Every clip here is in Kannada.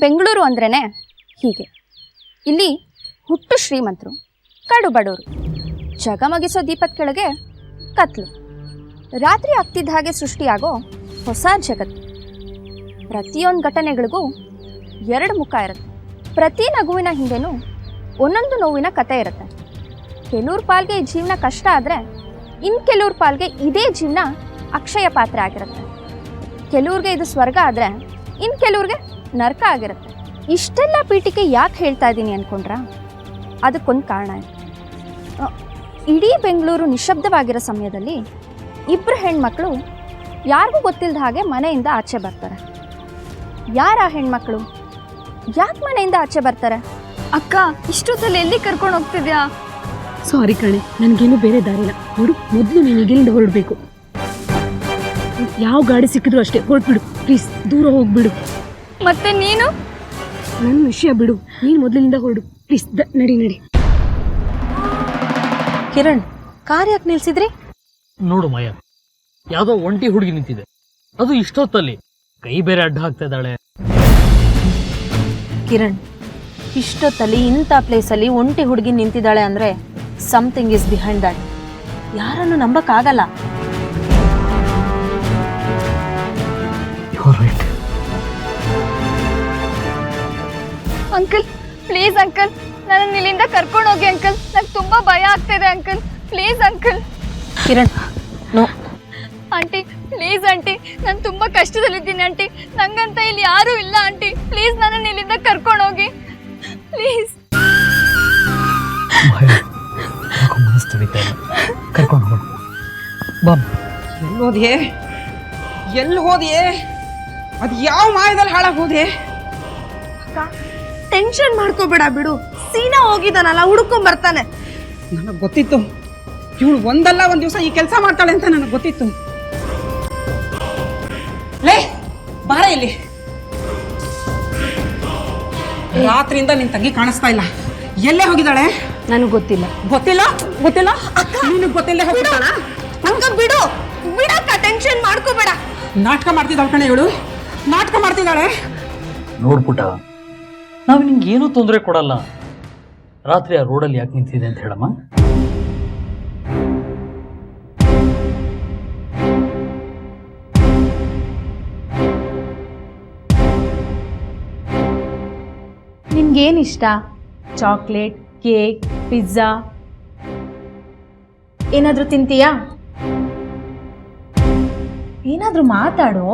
ಬೆಂಗಳೂರು ಅಂದ್ರೇ ಹೀಗೆ. ಇಲ್ಲಿ ಹುಟ್ಟು ಶ್ರೀಮಂತರು, ಕಡು ಬಡವರು, ಜಗಮಗಿಸೋ ದೀಪದ ಕೆಳಗೆ ಕತ್ಲು. ರಾತ್ರಿ ಆಗ್ತಿದ್ದ ಹಾಗೆ ಸೃಷ್ಟಿಯಾಗೋ ಹೊಸ ಜಗತ್ತು. ಪ್ರತಿಯೊಂದು ಘಟನೆಗಳಿಗೂ ಎರಡು ಮುಖ ಇರುತ್ತೆ. ಪ್ರತಿ ನಗುವಿನ ಹಿಂದೆನೂ ಒಂದೊಂದು ನೋವಿನ ಕತೆ ಇರುತ್ತೆ. ಕೆಲವ್ರ ಪಾಲ್ಗೆ ಈ ಜೀವನ ಕಷ್ಟ ಆದರೆ ಇನ್ನು ಕೆಲವ್ರ ಪಾಲ್ಗೆ ಇದೇ ಜೀವನ ಅಕ್ಷಯ ಪಾತ್ರೆ ಆಗಿರುತ್ತೆ. ಕೆಲವ್ರಿಗೆ ಇದು ಸ್ವರ್ಗ ಆದರೆ ಇನ್ನು ಕೆಲವ್ರಿಗೆ ನರಕ ಆಗಿರುತ್ತೆ. ಇಷ್ಟೆಲ್ಲ ಪೀಠಿಕೆ ಯಾಕೆ ಹೇಳ್ತಾ ಇದ್ದೀನಿ ಅಂದ್ಕೊಂಡ್ರಾ? ಅದಕ್ಕೊಂದು ಕಾರಣ ಇದೆ. ಇಡೀ ಬೆಂಗಳೂರು ನಿಶಬ್ದವಾಗಿರೋ ಸಮಯದಲ್ಲಿ ಇಬ್ಬರು ಹೆಣ್ಮಕ್ಳು ಯಾರಿಗೂ ಗೊತ್ತಿಲ್ಲದ ಹಾಗೆ ಮನೆಯಿಂದ ಆಚೆ ಬರ್ತಾರೆ. ಯಾರ ಹೆಣ್ಮಕ್ಳು? ಯಾಕೆ ಮನೆಯಿಂದ ಆಚೆ ಬರ್ತಾರೆ? ಅಕ್ಕ, ಇಷ್ಟೊತ್ತಲ್ಲಿ ಎಲ್ಲಿ ಕರ್ಕೊಂಡು ಹೋಗ್ತಿದ್ಯಾ? ಸಾರಿ ಕಣೆ, ನನಗೇನು ಬೇರೆ ದಾರಿಲ್ಲ. ನೋಡು, ಮೊದಲು ನೀನು ಇಲ್ಲಿಂದ ಹೊರಡಬೇಕು. ಯಾವ ಗಾಡಿ ಸಿಕ್ಕಿದ್ರು ಅಷ್ಟೇ ಹೊರಟ್ಬಿಡು ಪ್ಲೀಸ್. ದೂರ ಹೋಗ್ಬಿಡು. ಮತ್ತೆ ನೀನು? ನನ್ನ ವಿಷಯ ಬಿಡು, ನೀನು ಮೊದಲಿನಿಂದ ಹೊರಡು ಪ್ಲೀಸ್. ನಡಿ ನಡಿ. ಕಿರಣ್, ಕಾರ್ ಯಾಕೆ ನಿಲ್ಸಿದ್ರಿ? ನೋಡು ಮಾಯ, ಯಾವುದೋ ಒಂಟಿ ಹುಡುಗಿ ನಿಂತಿದೆ, ಅದು ಇಷ್ಟೊತ್ತಲ್ಲಿ ಕೈ ಬೇರೆ ಅಡ್ಡ ಹಾಕ್ತಾ ಇದ್ದಾಳೆ. ಕಿರಣ್, ಇಷ್ಟೊತ್ತಲ್ಲಿ ಇಂಥ ಪ್ಲೇಸಲ್ಲಿ ಒಂಟಿ ಹುಡುಗಿ ನಿಂತಿದ್ದಾಳೆ ಅಂದ್ರೆ ಸಮಥಿಂಗ್ ಇಸ್ ಬಿಹೈಂಡ್ ದಟ್. ಯಾರನ್ನು ನಂಬಕ್ಕಾಗಲ್ಲ. ಅಂಕಲ್ ಪ್ಲೀಸ್ ಅಂಕಲ್, ನನ್ನ ಇಲ್ಲಿಂದ ಕರ್ಕೊಂಡು ಹೋಗಿ ಅಂಕಲ್. ನಂಗೆ ತುಂಬಾ ಭಯ ಆಗ್ತಿದೆ uncle. Please uncle. Kiran, no. Aunty please aunty, ನಾನು ತುಂಬಾ ಕಷ್ಟದಲ್ಲಿದ್ದೀನಿ ಆಂಟಿ. ನಂಗಂತ ಇಲ್ಲಿ ಯಾರೂ ಇಲ್ಲ ಆಂಟಿ. ಪ್ಲೀಸ್ ನನ್ನನ್ನು ಇಲ್ಲಿಂದ ಕರ್ಕೊಂಡು ಹೋಗಿ ಪ್ಲೀಸ್. ಕರ್ಕೊಂಡು ಹೋಗೋಣ ಬಾ. ಎಲ್ಲಿ ಹೋದ್ಯೆ? ಅದು ಯಾವ ಮಾಯದಲ್ಲಿ ಹಾಳಾಗಿ ಹೋದೆ? ಟೆನ್ಷನ್ ಮಾಡ್ಕೋಬೇಡ ಬಿಡು. ಸೀನಾ ಹೋಗಿದ್ದಾನಲ್ಲ, ಹುಡ್ಕೊಂಡ್ ಬರ್ತಾನೆ. ನನಗೆ ಗೊತ್ತಿತ್ತು ಇವಳು ಒಂದಲ್ಲ ಒಂದ್ ದಿವಸ ಈ ಕೆಲಸ ಮಾಡ್ತಾಳೆ ಅಂತ ನನಗೆ ಗೊತ್ತಿತ್ತು. ಲೇ ಬಾರ ಇಲ್ಲಿ. ರಾತ್ರಿಯಿಂದ ನಿನ್ ತಂಗಿ ಕಾಣಿಸ್ತಾ ಇಲ್ಲ. ಎಲ್ಲೇ ಹೋಗಿದ್ದಾಳೆ? ನನಗೆ ಗೊತ್ತಿಲ್ಲ. ಗೊತ್ತಿಲ್ಲ ಗೊತ್ತಿಲ್ಲ ನಿನಗೆ ಗೊತ್ತಿಲ್ಲ ಹೋಗ್ತಾಳ? ಅಕ್ಕ ಬಿಡು ಬಿಡಕ್ಕ, ಟೆನ್ಷನ್ ಮಾಡ್ಕೋಬೇಡ. ನಾಟಕ ಮಾಡ್ತಿದ್ದಾಳೆ ಕಣೆ ಇವಳು, ನಾಟಕ ಮಾಡ್ತಿದ್ದಾಳೆ. ನೋಡ್ಪುಟ, ನಾವು ನಿಂಗೆ ಏನೂ ತೊಂದರೆ ಕೊಡಲ್ಲ. ರಾತ್ರಿ ಆ ರೋಡಲ್ಲಿ ಯಾಕೆ ನಿಂತಿದೆ ಅಂತ ಹೇಳಮ್ಮ. ನಿನ್ಗೇನಿಷ್ಟ? ಚಾಕ್ಲೇಟ್, ಕೇಕ್, ಪಿಜ್ಜಾ ಏನಾದರೂ ತಿಂತೀಯಾ? ಏನಾದರೂ ಮಾತಾಡೋ.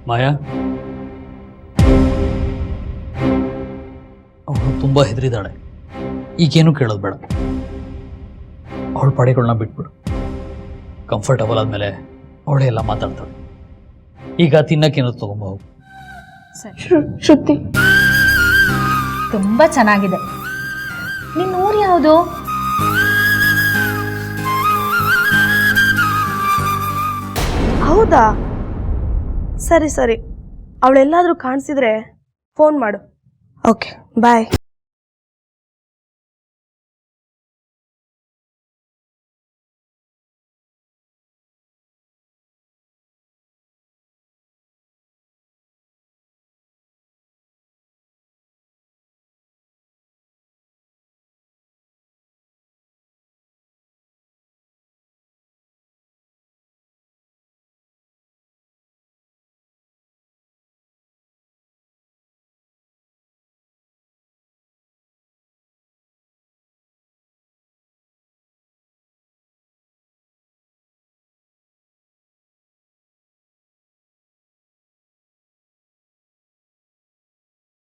ಮಾಯಾ, ಅವಳು ತುಂಬ ಹೆದರಿದ್ದಾಳೆ. ಈಗೇನು ಕೇಳೋದು ಬೇಡ. ಅವಳ ಪಡೆಗಳನ್ನ ಬಿಟ್ಬಿಡು. ಕಂಫರ್ಟಬಲ್ ಆದಮೇಲೆ ಅವಳೇ ಎಲ್ಲ ಮಾತಾಡ್ತಾಳೆ. ಈಗ ತಿನ್ನಕ್ಕೇನಾದ್ರು ತಗೊಂಬೋಗು. ಶ್ರುತಿ, ತುಂಬ ಚೆನ್ನಾಗಿದೆ. ನಿನ್ನ ಊರು ಯಾವುದು? ಹೌದಾ? ಸರಿ ಸರಿ, ಅವಳೆಲ್ಲಾದ್ರೂ ಕಾಣಿಸಿದ್ರೆ ಫೋನ್ ಮಾಡು. Okay bye.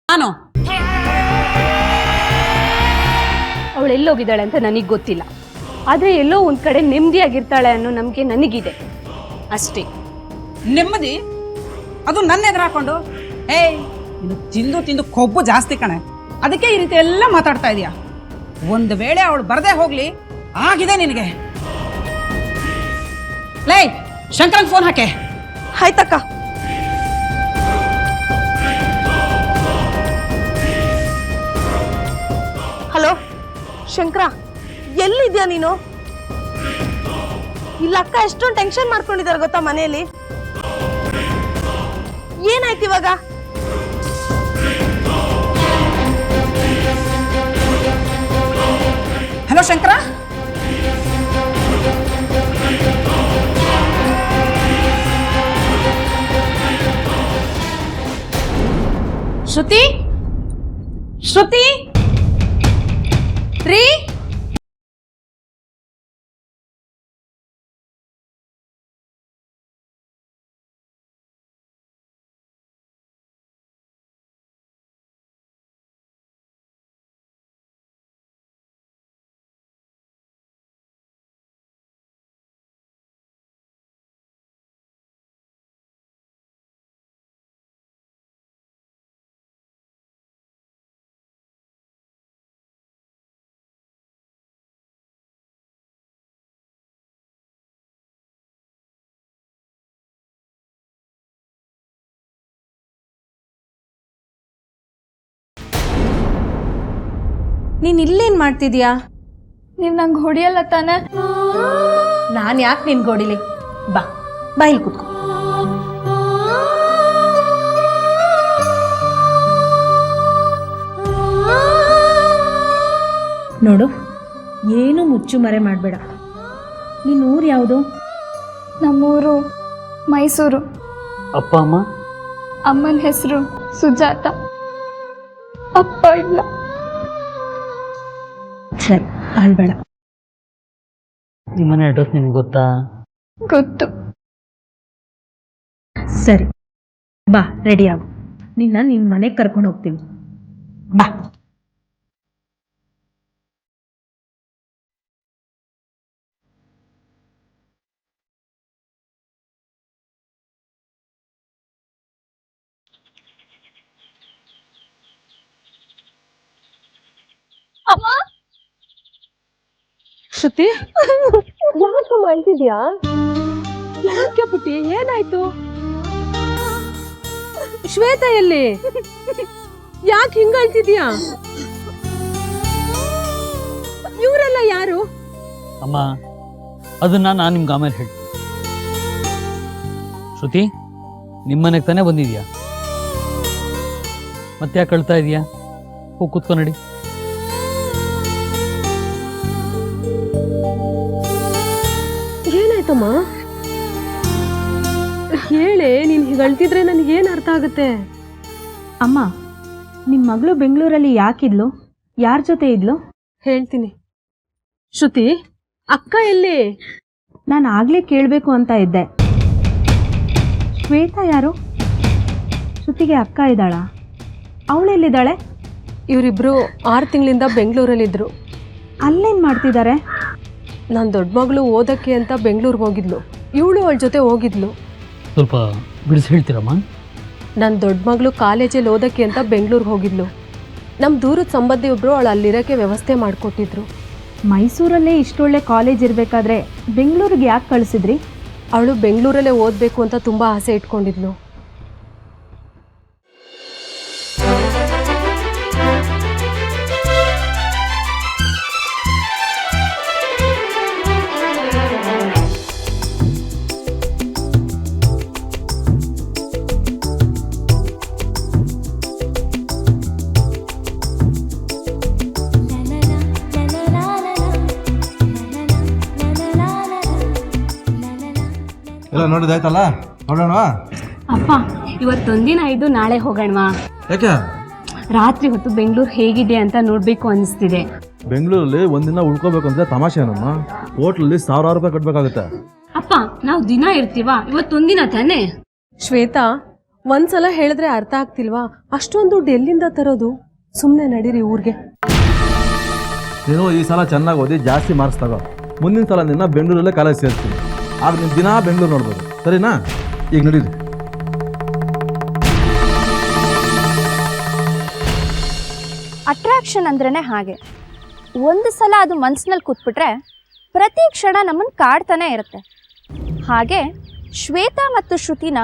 ನಾನು ಅವಳು ಎಲ್ಲೋಗಿದ್ದಾಳೆ ಅಂತ ನನಗೆ ಗೊತ್ತಿಲ್ಲ. ಆದರೆ ಎಲ್ಲೋ ಒಂದು ಕಡೆ ನೆಮ್ಮದಿಯಾಗಿರ್ತಾಳೆ ಅನ್ನೋ ನಂಬಿಕೆ ನನಗಿದೆ ಅಷ್ಟೇ. ನೆಮ್ಮದಿ? ಅದು ನನ್ನ ಎದುರು ಹಾಕೊಂಡು? ಏಯ್, ಇದು ತಿಂದು ತಿಂದು ಕೊಬ್ಬು ಜಾಸ್ತಿ ಕಣೆ, ಅದಕ್ಕೆ ಈ ರೀತಿ ಎಲ್ಲ ಮಾತಾಡ್ತಾ ಇದೀಯ. ಒಂದು ವೇಳೆ ಅವಳು ಬರದೇ ಹೋಗ್ಲಿ ಆಗಿದೆ ನಿನಗೆ. ಲೈ, ಶಂಕರಂಗ್ ಫೋನ್ ಹಾಕೆ. ಆಯ್ತಕ್ಕ. ಹಲೋ ಶಂಕರ, ಎಲ್ಲಿದ್ಯಾ ನೀನು? ಇಲ್ಲ ಅಕ್ಕ ಎಷ್ಟೊಂದು ಟೆನ್ಷನ್ ಮಾಡ್ಕೊಂಡಿದ್ದಾರೆ ಗೊತ್ತಾ ಮನೆಯಲ್ಲಿ. ಏನಾಯ್ತು ಇವಾಗ? ಶಿವಶಂಕರ. ಶ್ರುತಿ, ಶ್ರುತಿ ರೀ. ನೀನು ಇಲ್ಲೇನು ಮಾಡ್ತಿದ್ಯಾ? ನೀವು ನಂಗೆ ಹೊಡಿಯಲ್ಲ ತಾನೆ? ನಾನು ಯಾಕೆ ನಿನ್ಗೆ ಹೊಡಿಲಿ? ಬಾ ಬಾ ಇಲ್ಲಿ ಕೂತ್ಕೊ. ನೋಡು, ಏನು ಮುಚ್ಚು ಮರೆ ಮಾಡಬೇಡ. ನಿನ್ನ ಊರು ಯಾವುದು? ನಮ್ಮೂರು ಮೈಸೂರು. ಅಪ್ಪ ಅಮ್ಮ? ಅಮ್ಮನ ಹೆಸರು ಸುಜಾತ. ಅಪ್ಪ ಇಲ್ಲ. ಸರಿ, ಅಳ್ಬೇಡ. ನಿಮ್ಮನೆ ಅಡ್ರೆಸ್ ನಿಮ್ಗೆ ಗೊತ್ತಾ? ಗೊತ್ತು. ಸರಿ, ಬಾ ರೆಡಿ ಆಗು. ನಿನ್ನ ಮನೆಗೆ ಕರ್ಕೊಂಡು ಹೋಗ್ತೀವಿ. ಬಾ. ಅಮ್ಮ, ಶ್ರುತಿ, ಯಾಕೆ ಮಾಡ್ತಿದ್ಯಾ? ಯಾಕೆ ಪುಟ್ಟಿ, ಏನಾಯ್ತು? ಶ್ವೇತಾ ಎಲ್ಲಿ? ಯಾಕೆ ಹಿಂಗ ಅಳ್ತಿದ್ಯಾ? ಇವರೆಲ್ಲ ಯಾರು? ಅಮ್ಮ, ಅದನ್ನ ನಾನು ನಿಮ್ಗೆ ಆಮೇಲೆ ಹೇಳಿ. ಶ್ರುತಿ, ನಿಮ್ಮನೆಗೆ ತಾನೇ ಬಂದಿದ್ಯಾ? ಮತ್ತೆ ಯಾಕೆ ಕಳ್ತಾ ಇದೀಯಾ? ಹೋಗಿ ಕೂತ್ಕೊ ನಡಿ. ಏನಾಯ್ತಮ್ಮ? ಹೇಳೆ, ನೀನು ಹೀಗೆ ಅಳ್ತಿದ್ರೆ ನನಗೇನು ಅರ್ಥ ಆಗುತ್ತೆ? ಅಮ್ಮ, ನಿಮ್ಮ ಮಗಳು ಬೆಂಗಳೂರಲ್ಲಿ ಯಾಕಿದ್ಲು? ಯಾರ ಜೊತೆ ಇದ್ಲು? ಹೇಳ್ತೀನಿ. ಶ್ರುತಿ, ಅಕ್ಕ ಎಲ್ಲಿ? ನಾನು ಆಗಲೇ ಕೇಳಬೇಕು ಅಂತ ಇದ್ದೆ. ಶ್ವೇತಾ ಯಾರು? ಶ್ರುತಿಗೆ ಅಕ್ಕ ಇದ್ದಾಳಾ? ಅವಳೆಲ್ಲಿದ್ದಾಳೆ? ಇವರಿಬ್ರು 6 ತಿಂಗಳಿಂದ ಬೆಂಗಳೂರಲ್ಲಿದ್ದರು. ಅಲ್ಲೇನು ಮಾಡ್ತಿದ್ದಾರೆ? ನನ್ನ ದೊಡ್ಡ ಮಗಳು ಓದಕ್ಕೆ ಅಂತ ಬೆಂಗಳೂರಿಗೆ ಹೋಗಿದ್ಲು. ಇವಳು ಅವಳ ಜೊತೆ ಹೋಗಿದ್ಲು. ಸ್ವಲ್ಪ ಬಿಡಿಸಿ ಹೇಳ್ತೀರಮ್ಮ? ನನ್ನ ದೊಡ್ಡ ಮಗಳು ಕಾಲೇಜಲ್ಲಿ ಓದಕ್ಕೆ ಅಂತ ಬೆಂಗಳೂರಿಗೆ ಹೋಗಿದ್ಲು. ನಮ್ಮ ದೂರದ ಸಂಬಂಧಿ ಒಬ್ಬರು ಅವಳು ಅಲ್ಲಿರೋಕ್ಕೆ ವ್ಯವಸ್ಥೆ ಮಾಡಿಕೊಟ್ಟಿದ್ರು. ಮೈಸೂರಲ್ಲೇ ಇಷ್ಟೊಳ್ಳೆ ಕಾಲೇಜ್ ಇರಬೇಕಾದ್ರೆ ಬೆಂಗಳೂರಿಗೆ ಯಾಕೆ ಕಳಿಸಿದ್ರಿ? ಅವಳು ಬೆಂಗಳೂರಲ್ಲೇ ಓದಬೇಕು ಅಂತ ತುಂಬ ಆಸೆ ಇಟ್ಕೊಂಡಿದ್ಲು. ಎಲ್ಲ ನೋಡಿದಾಯ್ತಲ್ಲ, ನೋಡೋಣ. ಅಪ್ಪ, ಇವತ್ತೊಂದಿನ ಇದು ನಾಳೆ ಹೋಗೋಣವಾ? ಯಾಕೆ? ರಾತ್ರಿ ಹೊತ್ತು ಬೆಂಗಳೂರು ಹೇಗಿದೆ ಅಂತ ನೋಡಬೇಕು ಅನಿಸ್ತಿದೆ. ಬೆಂಗಳೂರಲ್ಲಿ ಒಂದಿನ ಉಳ್ಕೋಬೇಕಂದ್ರೆ ತಮಾಷೆ ಏನಮ್ಮ. ಹೋಟ್ಲಲ್ಲಿ 1000 ರೂಪಾಯಿ ಕಟ್ಬೇಕಾಗುತ್ತೆ. ಅಪ್ಪ, ನಾವು ದಿನ ಇರ್ತೀವಾ? ಇವತ್ತೊಂದಿನ ತಾನೇ? ಶ್ವೇತಾ, ಒಂದ್ಸಲ ಹೇಳಿದ್ರೆ ಅರ್ಥ ಆಗ್ತಿಲ್ವಾ? ಅಷ್ಟೊಂದು ದುಡ್ಡು ಎಲ್ಲಿಂದ ತರೋದು? ಸುಮ್ಮನೆ ನಡೀರಿ ಊರಿಗೆ. ನೀನು ಈ ಸಲ ಚೆನ್ನಾಗಿ ಓದಿ ಜಾಸ್ತಿ ಮಾರ್ಕ್ಸ್ ತಗೋ. ಮುಂದಿನ ಸಲ ನಿನ್ನ ಬೆಂಗಳೂರಲ್ಲೇ ಕಾಲೇಜ್ ಸೇರ್ತೀನಿ. ಆಗ ನೀನು ದಿನ ಬೆಂಗಳೂರು ನೋಡ್ಬೋದು. ಸರಿನಾ? ಈಗ ನಡೀರಿ. ಅಟ್ರಾಕ್ಷನ್ ಅಂದ್ರೇ ಹಾಗೆ. ಒಂದು ಸಲ ಅದು ಮನಸ್ಸಿನಲ್ಲಿ ಕೂತ್ಬಿಟ್ರೆ ಪ್ರತಿ ಕ್ಷಣ ನಮ್ಮನ್ನು ಕಾಡ್ತಾನೆ ಇರುತ್ತೆ. ಹಾಗೆ ಶ್ವೇತಾ ಮತ್ತು ಶ್ರುತಿನ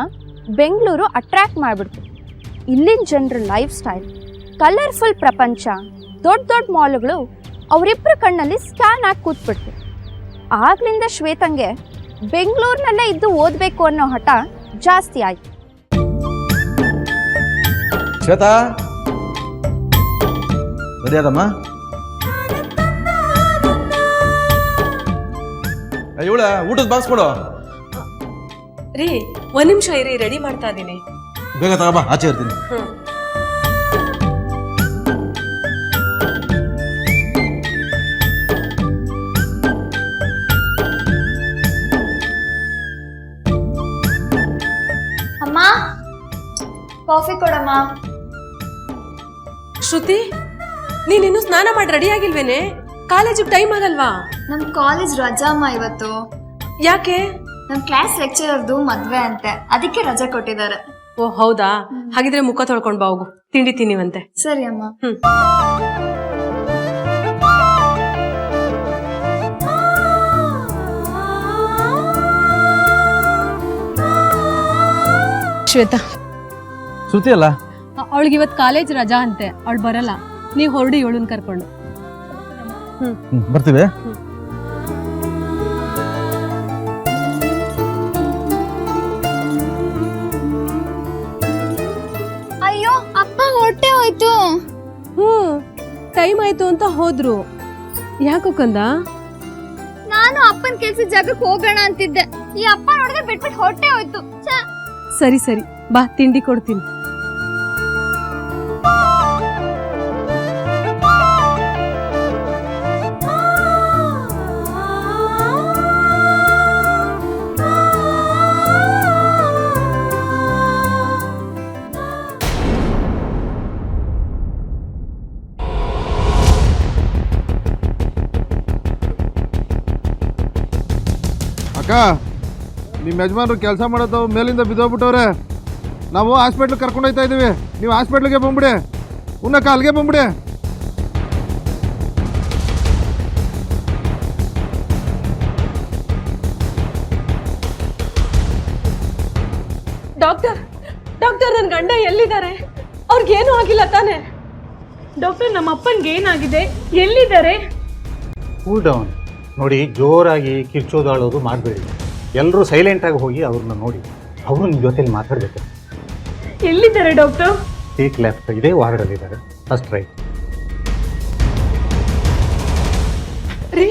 ಬೆಂಗಳೂರು ಅಟ್ರ್ಯಾಕ್ಟ್ ಮಾಡಿಬಿಡ್ತು. ಇಲ್ಲಿನ ಜನರ ಲೈಫ್ ಸ್ಟೈಲ್, ಕಲರ್ಫುಲ್ ಪ್ರಪಂಚ, ದೊಡ್ಡ ದೊಡ್ಡ ಮಾಲ್ಗಳು ಅವರಿಬ್ಬರ ಕಣ್ಣಲ್ಲಿ ಸ್ಕ್ಯಾನ್ ಆಗಿ ಕೂತ್ಬಿಡ್ತು. ಆಗ್ಲಿಂದ ಶ್ವೇತಂಗೆ ಬೆಂಗಳೂರಿನಲ್ಲೇ ಇದ್ದು ಓದಬೇಕು ಅನ್ನೋ ಹಠ ಜಾಸ್ತಿ ಆಯ್ತು. ಶ್ವೇತಾ, ಸರಿಯಾದಮ್ಮ? ಇವಳ ಊಟದ ಬಾಕ್ಸ್ ಕೊಡು. ರೀ ಒಂದ್ ನಿಮಿಷ ಇರಿ, ರೆಡಿ ಮಾಡ್ತಾ ಇದೀನಿ. ಬೇಗ ತಗೋಬಾ, ಆಚೆ ಇರ್ತೀನಿ. ಅಮ್ಮ ಕಾಫಿ ಕೊಡಮ್ಮ. ಶ್ರುತಿ, ನೀನಿನ್ನು ಸ್ನಾನ ಮಾಡಿ ರೆಡಿ ಆಗಿಲ್ವೇನೆ? ಕಾಲೇಜಿಗೆ ಟೈಮ್ ಆಗಲ್ವಾ? ನಮ್ ಕಾಲೇಜ್ ರಜಾ ಅಮ್ಮ ಇವತ್ತು. ಯಾಕೆ? ನಮ್ ಕ್ಲಾಸ್ ಲೆಕ್ಚರರ್ದು ಮದ್ವೆ ಅಂತೆ, ಅದಕ್ಕೆ ರಜಾ ಕೊಟ್ಟಿದ್ದಾರೆ. ಓ ಹೌದಾ? ಹಾಗಿದ್ರೆ ಮುಖ ತೊಳ್ಕೊಂಡ್ ಬಾ, ಹೋಗು, ತಿಂಡಿ ತಿನ್ನಿವಂತೆ. ಸರಿ ಅಮ್ಮ. ಶ್ವೇತಾ, ಶ್ರುತಿ ಅಲ್ಲ? ಅವಳಿಗೆ ಇವತ್ತು ಕಾಲೇಜ್ ರಜಾ ಅಂತೆ, ಅವಳು ಬರಲ್ಲ. ನೀವು ಹೊರಡಿ ಇವಳನ್ ಕರ್ಕೊಂಡು. ಬರ್ತೀವಿ. ಅಯ್ಯೋ ಅಪ್ಪ ಹೊಟ್ಟೆ ಹೋಯ್ತು. ಟೈಮ್ ಆಯ್ತು ಅಂತ ಹೋದ್ರು. ಯಾಕೋ ಕಂದ? ನಾನು ಅಪ್ಪನ ಕೆಲ್ಸದ ಜಾಗಕ್ಕೆ ಹೋಗೋಣ ಅಂತಿದ್ದೆ, ಈ ಅಪ್ಪ ನೋಡಿದ್ರೆ ಬಿಟ್ಬಿಟ್ಟು ಹೊಟ್ಟೆ ಹೋಯ್ತು. ಸರಿ ಸರಿ, ಬಾ ತಿಂಡಿ ಕೊಡ್ತೀನಿ. ಅಕ್ಕ, ನಿಮ್ಮ ಯಜಮಾನ್ರು ಕೆಲಸ ಮಾಡೋದು ಮೇಲಿಂದ ಬಿದ್ದೋಗ್ಬಿಟ್ಟವ್ರೆ. ನಾವು ಹಾಸ್ಪಿಟ್ಲಿಗೆ ಕರ್ಕೊಂಡು ಹೋಗ್ತಾ ಇದ್ದೀವಿ. ನೀವು ಹಾಸ್ಪಿಟ್ಲಿಗೆ ಬಂದ್ಬಿಡಿ, ಉನ್ನಕ್ಕ ಅಲ್ಲಿಗೆ ಬಂದ್ಬಿಡಿ. ಡಾಕ್ಟರ್, ಡಾಕ್ಟರ್, ನನ್ನ ಗಂಡ ಎಲ್ಲಿದ್ದಾರೆ? ಅವ್ರಿಗೇನು ಆಗಿಲ್ಲ ತಾನೆ? ಡಾಕ್ಟರ್, ನಮ್ಮ ಅಪ್ಪನ್ಗೆ ಏನಾಗಿದೆ? ಎಲ್ಲಿದ್ದಾರೆ? Cool down. ನೋಡಿ, ಜೋರಾಗಿ ಕಿರ್ಚೋದಾಳೋದು ಮಾಡಬೇಡಿ. ಎಲ್ಲರೂ ಸೈಲೆಂಟಾಗಿ ಹೋಗಿ ಅವ್ರನ್ನ ನೋಡಿ. ಅವರು ನಿಮ್ಮ ಜೊತೆಲಿ ಮಾತಾಡಬೇಕು. ಎಲ್ಲಿದ್ದಾರೆ ಡಾಕ್ಟರ್? ಸೀಟ್ ಲೆಫ್ಟ್, ಇದೇ ವಾರ್ಡಲ್ಲಿದ್ದಾರೆ. First right. ರೀ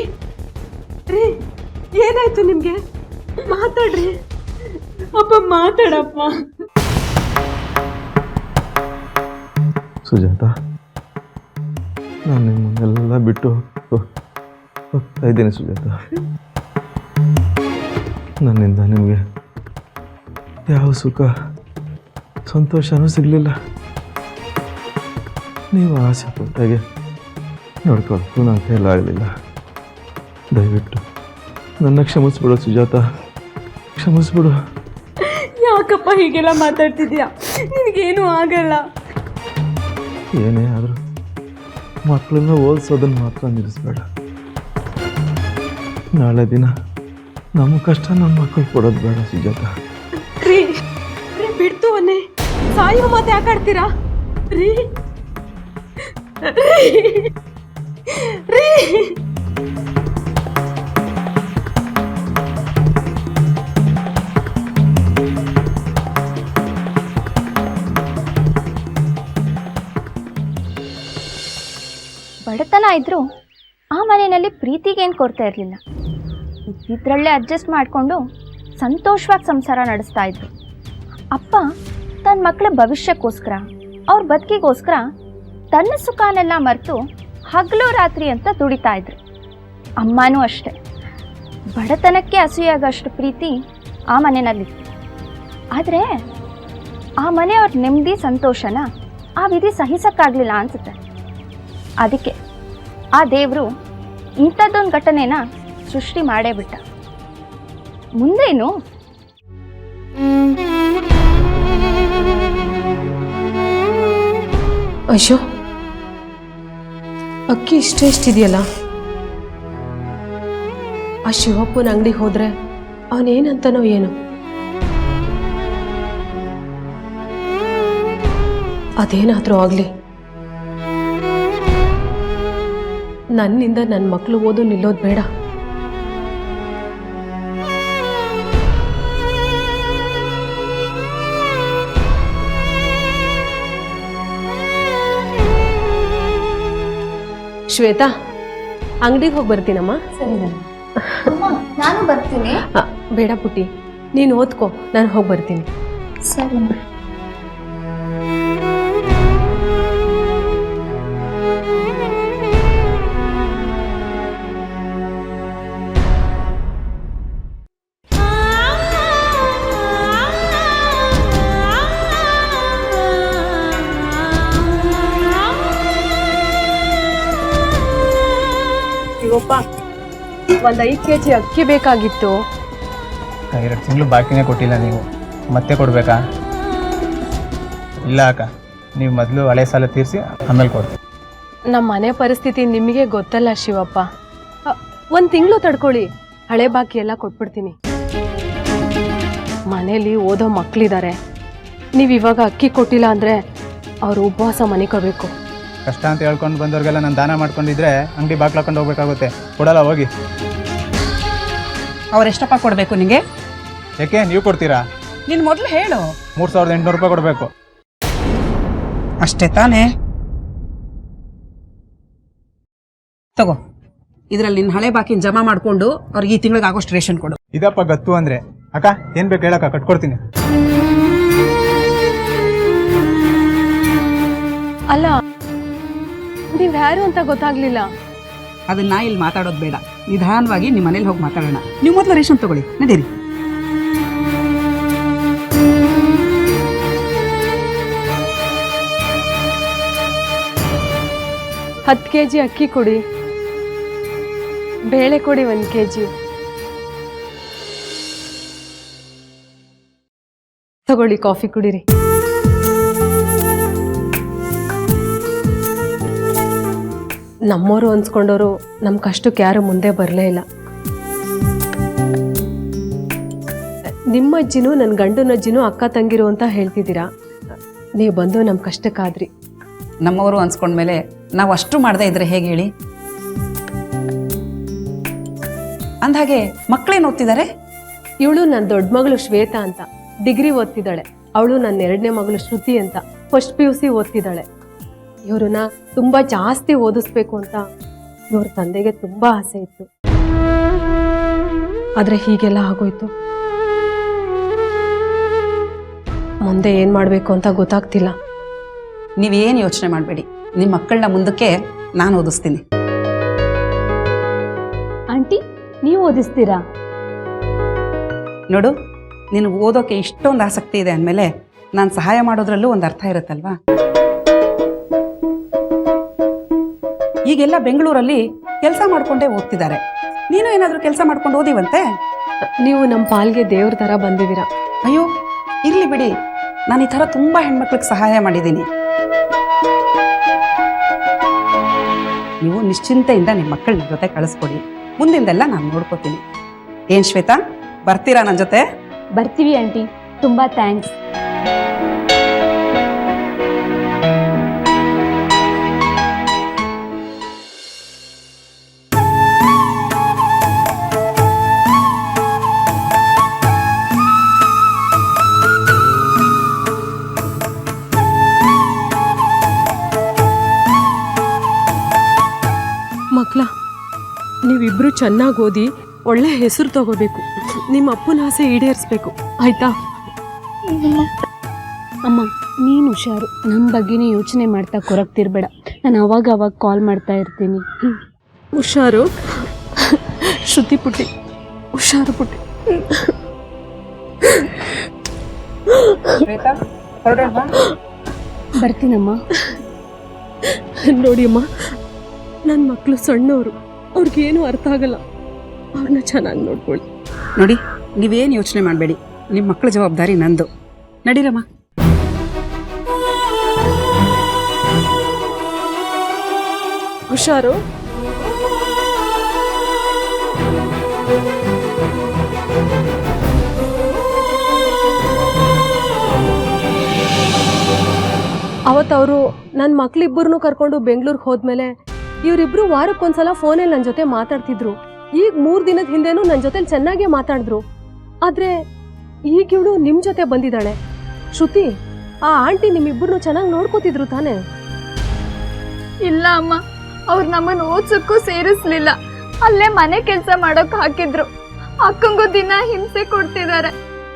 ರೀ, ಏನಾಯ್ತು ನಿಮ್ಗೆ? ಮಾತಾಡ್ರಿ ಅಪ್ಪ, ಮಾತಾಡಪ್ಪ. ಸುಜಾತ, ನಾನು ನಿಮ್ಮನ್ನೆಲ್ಲ ಬಿಟ್ಟು ಹೋಗ್ತಾ ಇದ್ದೀನಿ ಸುಜಾತ. ನನ್ನಿಂದ ನಿಮಗೆ ಯಾವ ಸುಖ ಸಂತೋಷನೂ ಸಿಗಲಿಲ್ಲ. ನೀವು ಆಸೆ ಪಟ್ಟಾಗೆ ನೋಡ್ಕೊಳ್ತು ನನ್ನ ಕೈಲಾಗಲಿಲ್ಲ. ದಯವಿಟ್ಟು ನನ್ನ ಕ್ಷಮಿಸ್ಬಿಡು ಸುಜಾತ, ಕ್ಷಮಿಸ್ಬಿಡು. ಯಾಕಪ್ಪ ಹೀಗೆಲ್ಲ ಮಾತಾಡ್ತಿದ್ಯಾ? ನಿನಗೇನು ಆಗಲ್ಲ. ಏನೇ ಆದರೂ ಮಕ್ಕಳನ್ನ ಓದಿಸೋದನ್ನು ಮಾತ್ರ ನಿಲ್ಲಿಸ್ಬೇಡ. ನಾಳೆ ದಿನ ನಮ್ಮ ಕಷ್ಟ ನಮ್ಮ ಮಕ್ಕಳು ಕೊಡೋದು ಬೇಡ ಸುಜಾತ. ರೀ ರೀ, ಬಿಡ್ತು ಅನ್ನೆ, ಸಾಯೋ ಮಾತು ಯಾಕಾಡ್ತೀರಾ? ರೀ ರೀ, ಬಡತನ ಇದ್ರೂ ಆ ಮನೆಯಲ್ಲಿ ಪ್ರೀತಿಗೇನು ಕೊರತೆ ಇರಲಿಲ್ಲ. ಇದ್ದಿದ್ರಲ್ಲೇ ಅಡ್ಜಸ್ಟ್ ಮಾಡಿಕೊಂಡು ಸಂತೋಷವಾಗಿ ಸಂಸಾರ ನಡೆಸ್ತಾ ಇದ್ರು. ಅಪ್ಪ ತನ್ನ ಮಕ್ಕಳ ಭವಿಷ್ಯಕ್ಕೋಸ್ಕರ, ಅವ್ರ ಬದುಕಿಗೋಸ್ಕರ ತನ್ನ ಸುಖನೆಲ್ಲ ಮರೆತು ಹಗಲು ರಾತ್ರಿ ಅಂತ ದುಡಿತಾ ಇದ್ರು. ಅಮ್ಮನೂ ಅಷ್ಟೆ. ಬಡತನಕ್ಕೆ ಅಸೂಯಾಗಷ್ಟು ಪ್ರೀತಿ ಆ ಮನೆಯಲ್ಲಿತ್ತು. ಆದರೆ ಆ ಮನೆಯವ್ರ ನೆಮ್ಮದಿ ಸಂತೋಷನ ಆ ವಿಧಿ ಸಹಿಸಕ್ಕಾಗಲಿಲ್ಲ ಅನ್ಸುತ್ತೆ. ಅದಕ್ಕೆ ಆ ದೇವರು ಇಂಥದ್ದೊಂದು ಘಟನೆನ ಸೃಷ್ಟಿ ಮಾಡೇ ಬಿಟ್ಟ. ಮುಂದೇನು? ಅಯ್ಯೋ, ಅಕ್ಕಿ ಇಷ್ಟೆಷ್ಟಿದೆಯಲ್ಲ. ಆ ಶಿವಪ್ಪನ ಅಂಗಡಿಗೆ ಹೋದ್ರೆ ಅವನೇನಂತನೋ ಏನು. ಅದೇನಾದ್ರೂ ಆಗ್ಲಿ, ನನ್ನಿಂದ ನನ್ನ ಮಕ್ಕಳು ಓದು ನಿಲ್ಲೋದು ಬೇಡ. ಶ್ವೇತಾ, ಅಂಗಡಿಗೆ ಹೋಗಿ ಬರ್ತೀನಮ್ಮ. ಸರಿ. ನಾನು ಬರ್ತೀನಿ. ಬೇಡ ಪುಟ್ಟಿ, ನೀನು ಓದ್ಕೋ, ನಾನು ಹೋಗಿ ಬರ್ತೀನಿ. ಸರಿ. ಶಿವಪ್ಪ, ಒಂದು 5 kg ಅಕ್ಕಿ ಬೇಕಾಗಿತ್ತು. 2 ತಿಂಗಳು ಬಾಕಿನೇ ಕೊಟ್ಟಿಲ್ಲ ನೀವು, ಮತ್ತೆ ಕೊಡಬೇಕಾ? ಇಲ್ಲ ಅಕ್ಕ, ನೀವು ಮೊದಲು ಹಳೆ ಸಾಲ ತೀರಿಸಿ ಆಮೇಲೆ ಕೊಡ್ತೀವಿ. ನಮ್ಮ ಮನೆ ಪರಿಸ್ಥಿತಿ ನಿಮಗೆ ಗೊತ್ತಲ್ಲ ಶಿವಪ್ಪ. 1 ತಿಂಗಳು ತಡ್ಕೊಳ್ಳಿ, ಹಳೆ ಬಾಕಿ ಎಲ್ಲ ಕೊಟ್ಬಿಡ್ತೀನಿ. ಮನೇಲಿ ಓದೋ ಮಕ್ಕಳಿದ್ದಾರೆ, ನೀವು ಇವಾಗ ಅಕ್ಕಿ ಕೊಟ್ಟಿಲ್ಲ ಅಂದರೆ ಅವರು ಉಪವಾಸ ಮನಿಕೋಬೇಕು. ಕಷ್ಟ ಅಂತ ಹೇಳ್ಕೊಂಡು ಬಂದವ್ರಿಗೆಲ್ಲ ನಾನು ದಾನ ಮಾಡ್ಕೊಂಡಿದ್ರೆ ಅಂಗಡಿ ಬಾಗ್ಲಾಕೊಂಡು ಹೋಗ್ಬೇಕಾಗುತ್ತೆ. ಕೊಡಲ್ಲ, ಹೋಗಿ. ಅವ್ರು ಎಷ್ಟಪ್ಪ ಕೊಡಬೇಕು ನಿಂಗೆ? ಯಾಕೆ ನೀವು ಕೊಡ್ತೀರಾ? ನೀನು ಮೊದಲು ಹೇಳು. 3800 ರೂಪಾಯಿ ಕೊಡಬೇಕು. ಅಷ್ಟೇ ತಾನೇ? ತಗೋ, ಇದರಲ್ಲಿ ನಿನ್ನ ಹಳೆ ಬಾಕಿನ ಜಮಾ ಮಾಡಿಕೊಂಡು ಅವ್ರಿಗೆ ಈ ತಿಂಗಳಿಗೆ ಆಗೋಷ್ಟು ರೇಷನ್ ಕೊಡು. ಇದಪ್ಪ ಗತ್ತು ಅಂದರೆ. ಅಕ್ಕ ಏನು ಬೇಕು ಹೇಳಕ್ಕ, ಕಟ್ಕೊಡ್ತೀನಿ. ಅಲ್ಲ, ನೀವು ಯಾರು ಅಂತ ಗೊತ್ತಾಗ್ಲಿಲ್ಲ. ಅದನ್ನ ಇಲ್ಲಿ ಮಾತಾಡೋದು ಬೇಡ, ನಿಧಾನವಾಗಿ ನಿಮ್ಮ ಮನೇಲಿ ಹೋಗಿ ಮಾತಾಡೋಣ. ನೀವು ಮೊದಲು ರೇಷನ್ ತಗೊಳ್ಳಿ, ನಡೀರಿ. ಹತ್ತು kg ಅಕ್ಕಿ ಕೊಡಿ, ಬೇಳೆ ಕೊಡಿ 1 kg. ತಗೊಳ್ಳಿ, ಕಾಫಿ ಕುಡೀರಿ. ನಮ್ಮವರು ಅನ್ಸ್ಕೊಂಡವರು ನಮ್ಮ ಕಷ್ಟಕ್ಕೆ ಯಾರು ಮುಂದೆ ಬರಲೇ ಇಲ್ಲ. ನಿಮ್ಮ ಅಜ್ಜಿನೂ ನನ್ನ ಗಂಡನ ಅಜ್ಜಿನೂ ಅಕ್ಕ ತಂಗಿರು ಅಂತ ಹೇಳ್ತಿದ್ದೀರಾ. ನೀವು ಬಂದು ನಮ್ಮ ಕಷ್ಟಕ್ಕಾದ್ರಿ. ನಮ್ಮವರು ಅನ್ಸ್ಕೊಂಡ್ಮೇಲೆ ನಾವು ಅಷ್ಟು ಮಾಡದೇ ಇದ್ರೆ ಹೇಗೆ ಹೇಳಿ? ಅಂದಹಾಗೆ ಮಕ್ಕಳೇನು ಓದ್ತಿದ್ದಾರೆ? ಇವಳು ನನ್ನ ದೊಡ್ಡ ಮಗಳು ಶ್ವೇತಾ ಅಂತ ಡಿಗ್ರಿ ಓದ್ತಿದ್ದಾಳೆ. ಅವಳು ನನ್ನ 2ನೇ ಮಗಳು ಶ್ರುತಿ ಅಂತ ಫಸ್ಟ್ PUC ಓದ್ತಿದ್ದಾಳೆ. ಇವ್ರನ್ನ ತುಂಬ ಜಾಸ್ತಿ ಓದಿಸ್ಬೇಕು ಅಂತ ಇವ್ರ ತಂದೆಗೆ ತುಂಬ ಆಸೆ ಇತ್ತು. ಆದರೆ ಹೀಗೆಲ್ಲ ಆಗೋಯ್ತು. ಮುಂದೆ ಏನು ಮಾಡಬೇಕು ಅಂತ ಗೊತ್ತಾಗ್ತಿಲ್ಲ. ನೀವೇನು ಯೋಚನೆ ಮಾಡಬೇಡಿ, ನಿಮ್ಮ ಮಕ್ಕಳನ್ನ ಮುಂದಕ್ಕೆ ನಾನು ಓದಿಸ್ತೀನಿ. ಆಂಟಿ, ನೀವು ಓದಿಸ್ತೀರಾ? ನೋಡು, ನಿನಗೆ ಓದೋಕೆ ಇಷ್ಟೊಂದು ಆಸಕ್ತಿ ಇದೆ ಅಂದಮೇಲೆ ನಾನು ಸಹಾಯ ಮಾಡೋದ್ರಲ್ಲೂ ಒಂದು ಅರ್ಥ ಇರುತ್ತಲ್ವಾ? ಈಗೆಲ್ಲ ಬೆಂಗಳೂರಲ್ಲಿ ಕೆಲಸ ಮಾಡ್ಕೊಂಡೇ ಓದ್ತಿದ್ದಾರೆ. ನೀನು ಏನಾದರೂ ಕೆಲಸ ಮಾಡ್ಕೊಂಡು ಓದಿವಂತೆ? ನೀವು ನಮ್ಮ ಪಾಲ್ಗೆ ದೇವ್ರ ಥರ ಬಂದಿದ್ದೀರಾ. ಅಯ್ಯೋ, ಇರಲಿ ಬಿಡಿ, ನಾನು ಈ ಥರ ತುಂಬ ಹೆಣ್ಮಕ್ಳಿಗೆ ಸಹಾಯ ಮಾಡಿದ್ದೀನಿ. ನೀವು ನಿಶ್ಚಿಂತೆಯಿಂದ ನಿಮ್ಮ ಮಕ್ಕಳನ್ನ ಜೊತೆ ಕಳಿಸ್ಕೊಡಿ. ಮುಂದಿಂದೆಲ್ಲ ನಾನು ನೋಡ್ಕೋತೀನಿ. ಏನು ಶ್ವೇತಾ, ಬರ್ತೀರಾ ನನ್ನ ಜೊತೆ? ಬರ್ತೀವಿ ಆಂಟಿ, ತುಂಬ ಥ್ಯಾಂಕ್ಸ್. ಮಕ್ಕಳ, ನೀವಿಬ್ರು ಚೆನ್ನಾಗಿ ಓದಿ ಒಳ್ಳೆ ಹೆಸರು ತಗೋಬೇಕು. ನಿಮ್ಮ ಅಪ್ಪನ ಆಸೆ ಈಡೇರಿಸ್ಬೇಕು, ಆಯ್ತಾ? ಅಮ್ಮ, ನೀನು ಹುಷಾರು. ನಮ್ಮ ಬಗ್ಗೆನೇ ಯೋಚನೆ ಮಾಡ್ತಾ ಕೊರಗ್ತಿರ್ಬೇಡ. ನಾನು ಅವಾಗ ಕಾಲ್ ಮಾಡ್ತಾ ಇರ್ತೀನಿ. ಹುಷಾರು ಶ್ರುತಿ ಪುಟ್ಟಿ, ಹುಷಾರು ಪುಟ್ಟಿ. ಶ್ವೇತಾ, ಹೊರಡೋಣ. ಬರ್ತೀನಮ್ಮ. ನೋಡಿ ಅಮ್ಮ, ನನ್ನ ಮಕ್ಕಳು ಸಣ್ಣವರು, ಅವ್ರಿಗೇನು ಅರ್ಥ ಆಗಲ್ಲ. ಅವ್ರನ್ನ ಚೆನ್ನಾಗಿ ನೋಡ್ಕೊಳ್ಳಿ. ನೋಡಿ, ನೀವೇನು ಯೋಚನೆ ಮಾಡಬೇಡಿ, ನಿಮ್ಮ ಮಕ್ಕಳ ಜವಾಬ್ದಾರಿ ನಂದು. ನಡೀರಮ್ಮ. ಹುಷಾರು. ಅವತ್ತವರು ನನ್ನ ಮಕ್ಳಿಬ್ಬರನ್ನೂ ಕರ್ಕೊಂಡು ಬೆಂಗಳೂರಿಗೆ ಹೋದ್ಮೇಲೆ ಇವರಿಬ್ರು ವಾರಕ್ಕೊಂದ್ಸಲ ಫೋನಲ್ಲಿ ನನ್ನ ಜೊತೆ ಮಾತಾಡ್ತಿದ್ರು. ಈಗ 3 ದಿನದ ಹಿಂದೆನೂ ನನ್ನ ಜೊತೆ ಚೆನ್ನಾಗೇ ಮಾತಾಡಿದ್ರು. ಆದರೆ ಈಗ ಇವಳು ನಿಮ್ಮ ಜೊತೆ ಬಂದಿದ್ದಾಳೆ. ಶ್ರುತಿ, ಆ ಆಂಟಿ ನಿಮ್ಮಿಬ್ಬರನ್ನು ಚೆನ್ನಾಗಿ ನೋಡ್ಕೋತಿದ್ರು ತಾನೇ? ಇಲ್ಲ ಅಮ್ಮ, ಅವ್ರು ನಮ್ಮನ್ನು ಓದ್ಸಕ್ಕೂ ಸೇರಿಸ್ಲಿಲ್ಲ. ಅಲ್ಲೇ ಮನೆ ಕೆಲಸ ಮಾಡೋಕ್ ಹಾಕಿದ್ರು. ಅಕ್ಕಂಗೂ ದಿನ ಹಿಂಸೆ ಕೊಡ್ತಿದ್ದಾರೆ.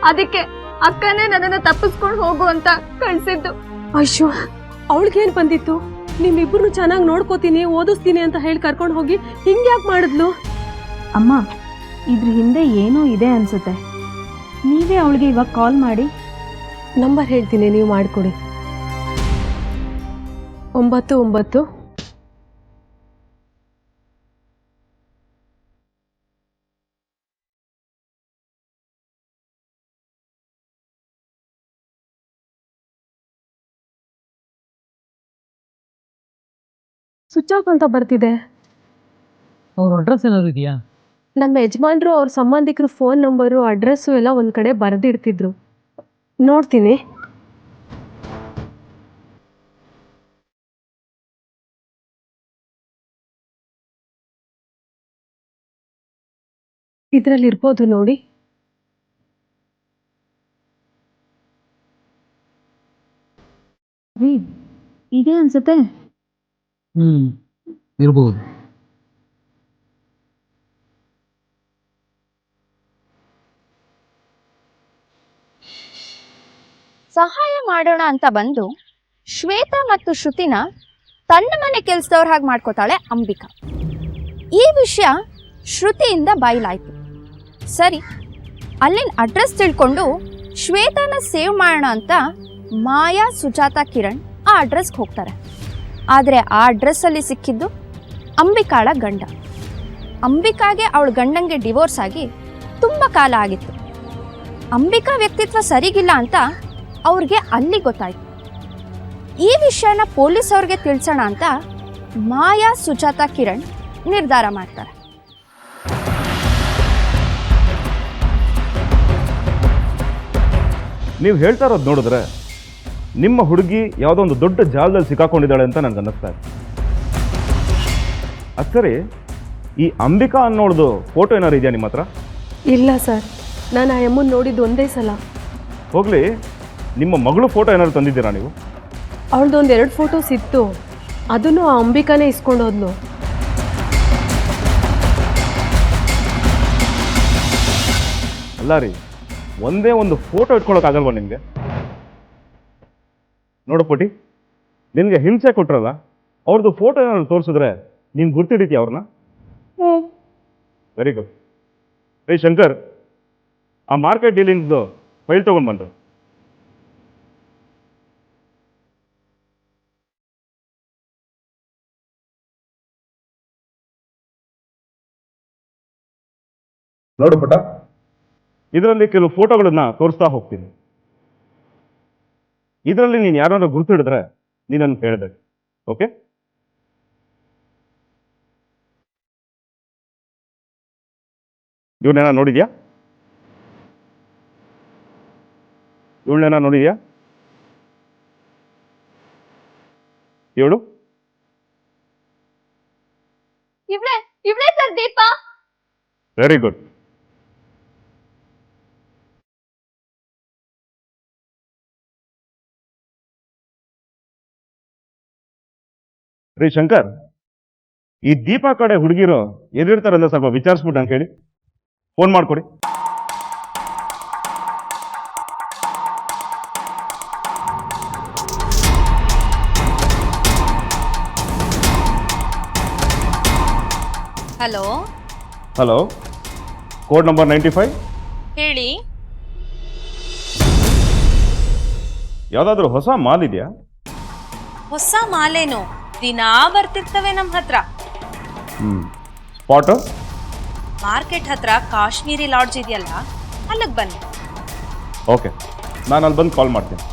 ಅದಕ್ಕೆ ಅಕ್ಕನೇ ನನ್ನನ್ನ ತಪ್ಪಿಸ್ಕೊಂಡು ಹೋಗು ಅಂತ ಕಳ್ಸಿದ್ದು. ಅಯ್ಯೋ, ಅವಳಿಗೇನ್ ಬಂದಿತ್ತು? ನಿಮ್ಮಿಬ್ರು ಚೆನ್ನಾಗಿ ನೋಡ್ಕೋತೀನಿ, ಓದಿಸ್ತೀನಿ ಅಂತ ಹೇಳಿ ಕರ್ಕೊಂಡು ಹೋಗಿ ಹಿಂಗ್ಯಾಕೆ ಮಾಡಿದ್ಲು? ಅಮ್ಮ, ಇದ್ರ ಹಿಂದೆ ಏನೋ ಇದೆ ಅನ್ಸುತ್ತೆ. ನೀವೇ ಅವಳಿಗೆ ಇವಾಗ ಕಾಲ್ ಮಾಡಿ ನಂಬರ್ ಹೇಳ್ತೀನಿ, ನೀವು ಮಾಡಿಕೊಡಿ. 99 ಸ್ವಿಚ್ ಆಫ್ ಅಂತ ಬರ್ತಿದೆ. ಅವ್ರ ಅಡ್ರೆಸ್ ಏನಾದ್ರು ಇದೆಯಾ? ನಮ್ಮ ಯಜಮಾನ್ರು ಅವ್ರ ಸಂಬಂಧಿಕರು ಫೋನ್ ನಂಬರು ಅಡ್ರೆಸ್ಸು ಎಲ್ಲ ಒಂದು ಕಡೆ ಬರೆದಿಡ್ತಿದ್ರು. ನೋಡ್ತೀನಿ. ಇದರಲ್ಲಿ ಇರ್ಬೋದು ನೋಡಿ. ಇದೆ ಅನ್ಸುತ್ತೆ. ಇರ್ಬೋದು. ಸಹಾಯ ಮಾಡೋಣ ಅಂತ ಬಂದು ಶ್ವೇತಾ ಮತ್ತು ಶ್ರುತಿನ ತನ್ನ ಮನೆ ಕೆಲಸದವ್ರ ಹಾಗೆ ಮಾಡ್ಕೋತಾಳೆ ಅಂಬಿಕಾ. ಈ ವಿಷಯ ಶ್ರುತಿಯಿಂದ ಬಯಲಾಯ್ತು. ಸರಿ, ಅಲ್ಲಿನ ಅಡ್ರೆಸ್ ತಿಳ್ಕೊಂಡು ಶ್ವೇತಾನ ಸೇವ್ ಮಾಡೋಣ ಅಂತ ಮಾಯಾ, ಸುಜಾತ, ಕಿರಣ್ ಆ ಅಡ್ರೆಸ್ಗೆ ಹೋಗ್ತಾರೆ. ಆದರೆ ಆ ಅಡ್ರೆಸ್ಸಲ್ಲಿ ಸಿಕ್ಕಿದ್ದು ಅಂಬಿಕಾಳ ಗಂಡ. ಅಂಬಿಕಾಗೆ ಅವಳ ಗಂಡಂಗೆ ಡಿವೋರ್ಸ್ ಆಗಿ ತುಂಬ ಕಾಲ ಆಗಿತ್ತು. ಅಂಬಿಕಾ ವ್ಯಕ್ತಿತ್ವ ಸರಿಗಿಲ್ಲ ಅಂತ ಅವ್ರಿಗೆ ಅಲ್ಲಿ ಗೊತ್ತಾಯ್ತು. ಈ ವಿಷಯನ ಪೊಲೀಸ್ ಅವ್ರಿಗೆ ತಿಳಿಸೋಣ ಅಂತ ಮಾಯಾ, ಸುಜಾತ, ಕಿರಣ್ ನಿರ್ಧಾರ ಮಾಡ್ತಾರೆ. ನೀವು ಹೇಳ್ತಾ ಇರೋದು ನೋಡಿದ್ರೆ ನಿಮ್ಮ ಹುಡುಗಿ ಯಾವುದೋ ಒಂದು ದೊಡ್ಡ ಜಾಲದಲ್ಲಿ ಸಿಕ್ಕಾಕೊಂಡಿದ್ದಾಳೆ ಅಂತ ನನಗೆ ಅನ್ನಿಸ್ತಾ ಇದೆ. ಅದು ಸರಿ, ಈ ಅಂಬಿಕಾ ಅನ್ನೋಳ್ದು ಫೋಟೋ ಏನಾರು ಇದೆಯಾ ನಿಮ್ಮ ಹತ್ರ? ಇಲ್ಲ ಸರ್, ನಾನು ಆ ಅಮ್ಮನ ನೋಡಿದ್ದು ಒಂದೇ ಸಲ. ಹೋಗಲಿ, ನಿಮ್ಮ ಮಗಳು ಫೋಟೋ ಏನಾದ್ರು ತಂದಿದ್ದೀರಾ ನೀವು? ಅವಳದೊಂದು 2 ಫೋಟೋಸ್ ಇತ್ತು, ಅದನ್ನು ಆ ಅಂಬಿಕಾನೇ ಇಸ್ಕೊಂಡು ಹೋದ್ಲು. ಅಲ್ಲ ರೀ, ಒಂದೇ ಒಂದು ಫೋಟೋ ಇಟ್ಕೊಳಕ್ಕಾಗಲ್ವಾ ನಿಮಗೆ? ನೋಡು ಪುಟಿ, ನಿನಗೆ ಹಿಂಸೆ ಕೊಟ್ರಲ್ಲ, ಅವ್ರದ್ದು ಫೋಟೋ ಏನಾದ್ರು ತೋರಿಸಿದ್ರೆ ನೀನು ಗುರ್ತಿಡಿತೀಯ ಅವ್ರನ್ನ? Very good. ರೇ ಶಂಕರ್, ಆ ಮಾರ್ಕೆಟ್ ಡೀಲಿಂಗ್ದು ಫೈಲ್ ತೊಗೊಂಡು ಬಂದರು. ನೋಡು ಪುಟ, ಇದರಲ್ಲಿ ಕೆಲವು ಫೋಟೋಗಳನ್ನ ತೋರಿಸ್ತಾ ಹೋಗ್ತೀನಿ. ಇದರಲ್ಲಿ ನೀನು ಯಾರಾದ್ರೂ ಗುರ್ತಿಡಿದ್ರೆ ನೀನನ್ನು ಹೇಳಿದೆ. ಓಕೆ? ಇವನ್ನೇನ ನೋಡಿದ್ಯಾ? ಇವಳನ್ನೇನ ನೋಡಿದ್ಯಾ? ಇವಳು ಇವ್ಳೇ ಸರ್ ದೀಪ. Very good. ರೀ ಶಂಕರ್, ಈ ದೀಪಾ ಕಡೆ ಹುಡುಗಿರು ಎಲ್ಲಿರ್ತಾರಲ್ಲ ಸ್ವಲ್ಪ ವಿಚಾರಿಸ್ಬಿಟ್ಟು ಅಂತ ಹೇಳಿ ಫೋನ್ ಮಾಡ್ಕೊಡಿ. Hello hello, code number 95. ಹೇಳಿ. ಯಾವುದಾದ್ರೂ ಹೊಸ ಮಾಲ್ ಇದೆಯಾ? ಹೊಸ ಮಾಲೇನು ದಿನಾ ಬರ್ತಿರ್ತವೆ ನಮ್ಮ ಹತ್ರ. ಸ್ಪಾಟ್ ಮಾರ್ಕೆಟ್ ಹತ್ರ ಕಾಶ್ಮೀರಿ ಲಾಡ್ಜ್ ಇದೆಯಲ್ಲ, ಅಲ್ಲಿಗೆ ಬನ್ನಿ. ಓಕೆ, ನಾನು ಅಲ್ಲಿ ಬಂದು ಕಾಲ್ ಮಾಡ್ತೀನಿ.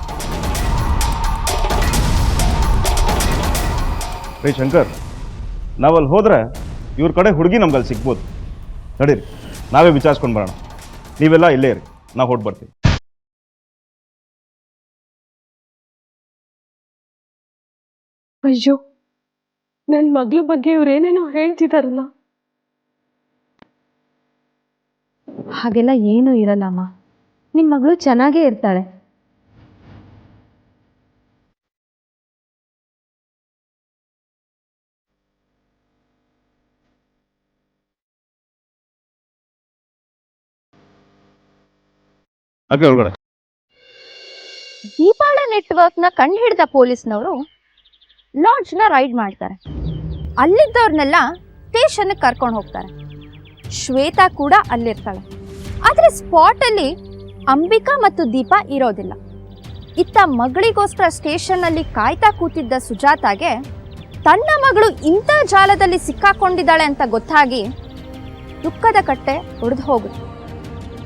ರೀ ಶಂಕರ್, ನಾವಲ್ಲಿ ಹೋದರೆ ಇವ್ರ ಕಡೆ ಹುಡುಗಿ ನಮ್ಗಲ್ಲಿ ಸಿಗ್ಬೋದು. ನಡೀರಿ, ನಾವೇ ವಿಚಾರಿಸ್ಕೊಂಡು ಬರೋಣ. ನೀವೆಲ್ಲ ಇಲ್ಲೇ ಇರಿ, ನಾವು ಹೊಟ್ಟು ಬರ್ತೀವಿ. ಅಯ್ಯೋ, ನನ್ನ ಮಗಳ ಬಗ್ಗೆ ಇವ್ರೇನೇನೋ ಹೇಳ್ತಿದಾರಲ್ಲ. ಹಾಗೆಲ್ಲ ಏನೂ ಇರಲ್ಲಮ್ಮ, ನಿಮ್ಮ ಮಗಳು ಚೆನ್ನಾಗೇ ಇರ್ತಾಳೆ. ಓಕೆ ಒಳಗಡೆ. ದೀಪಾಳ ನೆಟ್ವರ್ಕ್ನ ಕಂಡು ಹಿಡಿದ ಪೊಲೀಸ್ನವರು ಲಾಡ್ಜ್ನ ರೈಡ್ ಮಾಡ್ತಾರೆ. ಅಲ್ಲಿದ್ದವ್ರನ್ನೆಲ್ಲ ಸ್ಟೇಷನ್ಗೆ ಕರ್ಕೊಂಡು ಹೋಗ್ತಾರೆ. ಶ್ವೇತಾ ಕೂಡ ಅಲ್ಲಿರ್ತಾಳೆ. ಆದರೆ ಸ್ಪಾಟಲ್ಲಿ ಅಂಬಿಕಾ ಮತ್ತು ದೀಪಾ ಇರೋದಿಲ್ಲ. ಇತ್ತ ಮಗಳಿಗೋಸ್ಕರ ಸ್ಟೇಷನ್ನಲ್ಲಿ ಕಾಯ್ತಾ ಕೂತಿದ್ದ ಸುಜಾತಾಗೆ ತನ್ನ ಮಗಳು ಇಂಥ ಜಾಲದಲ್ಲಿ ಸಿಕ್ಕಾಕೊಂಡಿದ್ದಾಳೆ ಅಂತ ಗೊತ್ತಾಗಿ ದುಃಖದ ಕಟ್ಟೆ ಒಡೆದು ಹೋಗುತ್ತೆ.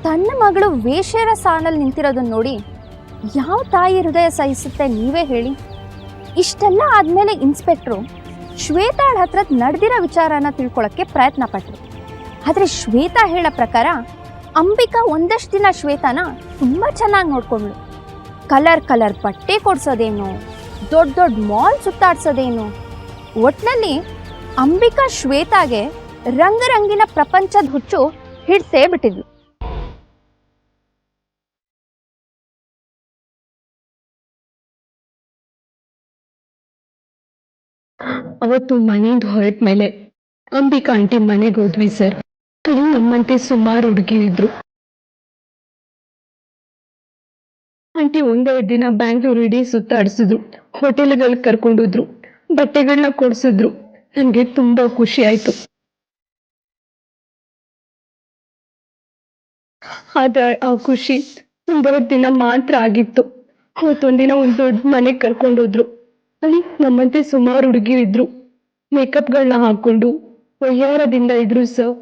ತನ್ನ ಮಗಳು ವೇಶ್ಯರ ಸಾಲಲ್ಲಿ ನಿಂತಿರೋದನ್ನ ನೋಡಿ ಯಾವ ತಾಯಿ ಹೃದಯ ಸಹಿಸುತ್ತೆ ನೀವೇ ಹೇಳಿ. ಇಷ್ಟೆಲ್ಲ ಆದಮೇಲೆ ಇನ್ಸ್ಪೆಕ್ಟ್ರು ಶ್ವೇತಾಳ ಹತ್ರ ನಡೆದಿರೋ ವಿಚಾರನ ತಿಳ್ಕೊಳ್ಳೋಕ್ಕೆ ಪ್ರಯತ್ನ ಪಟ್ಟರು. ಆದರೆ ಶ್ವೇತಾ ಹೇಳೋ ಪ್ರಕಾರ ಅಂಬಿಕಾ ಒಂದಷ್ಟು ದಿನ ಶ್ವೇತಾನ ತುಂಬ ಚೆನ್ನಾಗಿ ನೋಡ್ಕೊಂಡ್ಳು. ಕಲರ್ ಬಟ್ಟೆ ಕೊಡ್ಸೋದೇನು, ದೊಡ್ಡ ದೊಡ್ಡ ಮಾಲ್ ಸುತ್ತಾಡ್ಸೋದೇನು, ಒಟ್ನಲ್ಲಿ ಅಂಬಿಕಾ ಶ್ವೇತಾಗೆ ರಂಗರಂಗಿನ ಪ್ರಪಂಚದ ಹುಚ್ಚು ಹಿಡ್ಸೇ ಬಿಟ್ಟಿದ್ಲು. ಅವತ್ತು ಮನೆಯಿಂದ ಹೊರಟ ಮೇಲೆ ಅಂಬಿಕಾ ಆಂಟಿ ಮನೆಗೆ ಹೋದ್ವಿ ಸರ್. ಅಲ್ಲಿ ನಮ್ಮಂತೆ ಸುಮಾರು ಹುಡುಗಿರಿದ್ರು. ಆಂಟಿ ಒಂದೇ ದಿನ ಬ್ಯಾಂಗ್ಳೂರ್ ಇಡೀ ಸುತ್ತಾಡಿಸಿದ್ರು, ಹೋಟೆಲ್ಗಳಿಗೆ ಕರ್ಕೊಂಡೋದ್ರು, ಬಟ್ಟೆಗಳನ್ನ ಕೊಡ್ಸಿದ್ರು. ನನಗೆ ತುಂಬಾ ಖುಷಿ ಆಯ್ತು. ಆದ್ರೆ ಆ ಖುಷಿ ಬರೋ ದಿನ ಮಾತ್ರ ಆಗಿತ್ತು. ಅವತ್ತೊಂದಿನ ಒಂದು ದೊಡ್ಡ ಮನೆಗೆ ಕರ್ಕೊಂಡೋದ್ರು. ಅಲ್ಲಿ ನಮ್ಮಂತೆ ಸುಮಾರು ಹುಡುಗಿರಿದ್ರು. ಮೇಕಪ್ಗಳನ್ನ ಹಾಕೊಂಡು ವಯ್ಯಾರದಿಂದ ಇದ್ರು ಸರ್.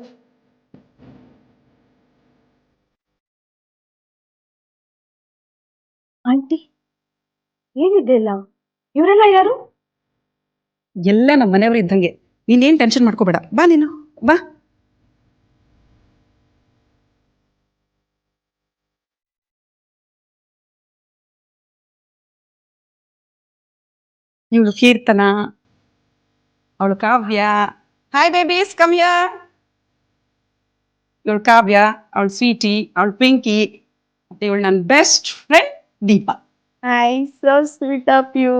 ಆಂಟಿ ಏನಿದೆಲ್ಲ? ಇವರೆಲ್ಲ ಯಾರು? ಎಲ್ಲ ನಮ್ಮ ಮನೆಯವರು ಇದ್ದಂಗೆ, ನೀನೇನು ಟೆನ್ಷನ್ ಮಾಡ್ಕೋಬೇಡ. ಬಾ ನೀನು ಬಾ. ಇವಳು ಕೀರ್ತನ, ಅವಳು Kavya. Hi babies, come here. ಇವಳು ಕಾವ್ಯ, ಅವಳು ಸ್ವೀಟಿ, ಅವಳು ಪಿಂಕಿ, ಮತ್ತೆ ಇವಳು ನನ್ನ best friend Deepa. Hi, so sweet of you.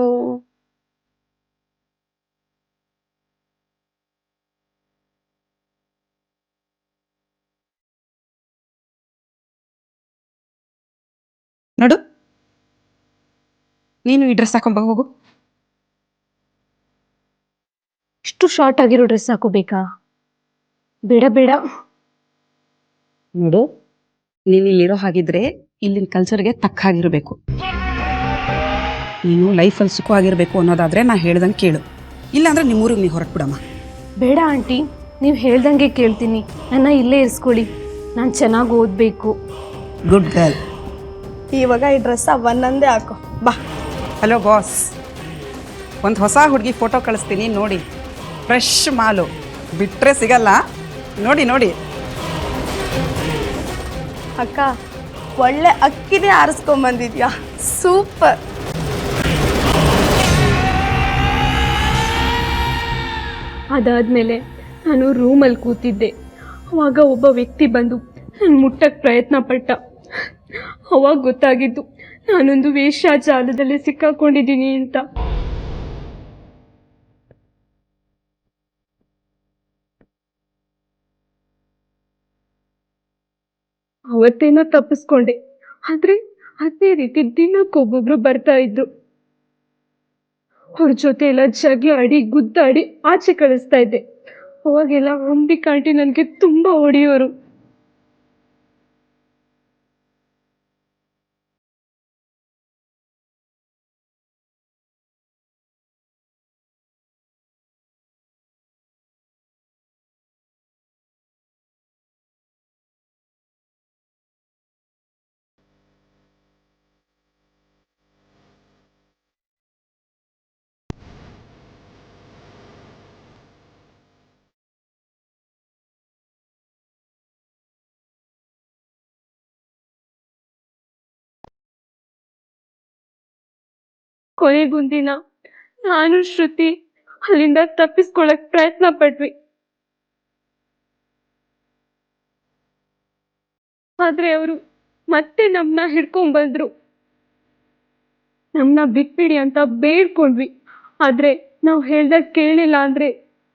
ನೋಡು, ನೀನು ಈ ಡ್ರೆಸ್ ಹಾಕೊಂಬ ಹೋಗು. ಇಷ್ಟು ಶಾರ್ಟ್ ಆಗಿರೋ ಡ್ರೆಸ್ ಹಾಕೋಬೇಕಾ? ಬೇಡ ಬೇಡ. ನೋಡು, ನೀನು ಇಲ್ಲಿರೋ ಹಾಗಿದ್ರೆ ಇಲ್ಲಿನ ಕಲ್ಚರ್ಗೆ ತಕ್ಕ ಹಾಗಿರಬೇಕು. ನೀನು ಲೈಫಲ್ಲಿ ಸುಖವಾಗಿರಬೇಕು ಅನ್ನೋದಾದ್ರೆ ನಾ ಹೇಳ್ದಂಗೆ ಕೇಳು, ಇಲ್ಲಾಂದ್ರೆ ನಿಮ್ಮೂರಿಗೆ ನೀವು ಹೊರಟು ಬಿಡಮ್ಮ. ಬೇಡ ಆಂಟಿ, ನೀವು ಹೇಳ್ದಂಗೆ ಕೇಳ್ತೀನಿ. ನನ್ನ ಇಲ್ಲೇ ಇರಿಸ್ಕೊಳ್ಳಿ. ನಾನು ಚೆನ್ನಾಗಿ ಓದಬೇಕು. Good girl. ಇವಾಗ ಈ ಡ್ರೆಸ್ ಒಂದೊಂದೇ ಹಾಕೋ ಬಾ. ಹಲೋ ಬಾಸ್, ಒಂದು ಹೊಸ ಹುಡುಗಿ ಫೋಟೋ ಕಳಿಸ್ತೀನಿ ನೋಡಿ. ಫ್ರೆಶ್ ಮಾಲು, ಬಿಟ್ಟರೆ ಸಿಗಲ್ಲ. ನೋಡಿ ನೋಡಿ. ಅಕ್ಕ, ಒಳ್ಳೆ ಅಕ್ಕಿನೇ ಆರಿಸ್ಕೊಂಬಂದಿದ್ಯಾ, ಸೂಪರ್. ಅದಾದ್ಮೇಲೆ ನಾನು ರೂಮಲ್ಲಿ ಕೂತಿದ್ದೆ. ಅವಾಗ ಒಬ್ಬ ವ್ಯಕ್ತಿ ಬಂದು ನನ್ನ ಮುಟ್ಟಕ್ಕೆ ಪ್ರಯತ್ನ ಪಟ್ಟ. ಅವಾಗ ಗೊತ್ತಾಗಿದ್ದು ನಾನೊಂದು ವೇಶ್ಯಾಜಾಲದಲ್ಲಿ ಸಿಕ್ಕಾಕೊಂಡಿದ್ದೀನಿ ಅಂತ. ಅವತ್ತೇನೋ ತಪ್ಪಿಸ್ಕೊಂಡೆ. ಆದ್ರೆ ಅದೇ ರೀತಿ ದಿನಕ್ಕೊಬ್ಬೊಬ್ರು ಬರ್ತಾ ಇದ್ರು. ಅವ್ರ ಜೊತೆ ಎಲ್ಲ ಜಗಳ ಗುದ್ದಾಡಿ ಆಚೆ ಕಳಿಸ್ತಾ ಇದ್ದೆ. ಅವಾಗೆಲ್ಲ ಅಂಬಿಕಾ ಆಂಟಿ ನನಗೆ ತುಂಬಾ ಹೊಡೆಯೋರು. ಕೊನೆಗೊಂದಿನ ನಾನು ಶ್ರುತಿ ಅಲ್ಲಿಂದ ತಪ್ಪಿಸ್ಕೊಳಕ್ ಪ್ರಯತ್ನ ಪಟ್ವಿ. ಆದ್ರೆ ಅವರು ಮತ್ತೆ ನಮ್ನ ಹಿಡ್ಕೊಂಡ್ ಬಂದ್ರು. ನಮ್ನ ಬಿಟ್ಬಿಡಿ ಅಂತ ಬೇಡ್ಕೊಂಡ್ವಿ. ಆದ್ರೆ ನಾವು ಹೇಳ್ದಾಗ ಕೇಳಿಲ್ಲ ಅಂದ್ರೆ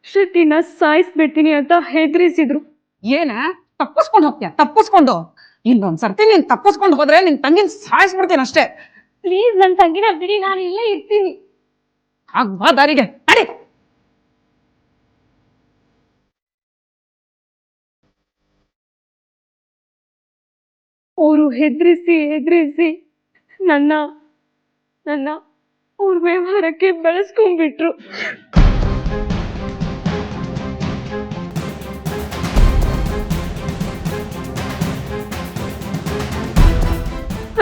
ಶ್ರುತಿನ ಸಾಯಿಸ್ಬಿಡ್ತೀನಿ ಅಂತ ಹೆದರಿಸಿದ್ರು. ಏನ ತಪ್ಪಿಸ್ಕೊಂಡು ಹೋಗ್ತೀಯ? ತಪ್ಪಿಸ್ಕೊಂಡು ಇನ್ನೊಂದ್ಸರ್ತಿ ನೀನ್ ತಪ್ಪಿಸ್ಕೊಂಡು ಹೋದ್ರೆ ನಿನ್ ತಂಗಿನ ಸಾಯಿಸ್ಬಿಡ್ತೀನಿ ಅಷ್ಟೇ. ಪ್ಲೀಸ್ ನನ್ನ ತಂಗಿನ ಬಿಡಿ, ನಾನು ಇಲ್ಲೇ ಇರ್ತೀನಿ. ಬಾ ದಾರಿಗೆ ಅಡಿ. ಅವರು ಹೆದರಿಸಿ ನನ್ನ ಅವ್ರ ವ್ಯವಹಾರಕ್ಕೆ ಬೆಳೆಸ್ಕೊಂಡ್ಬಿಟ್ರು.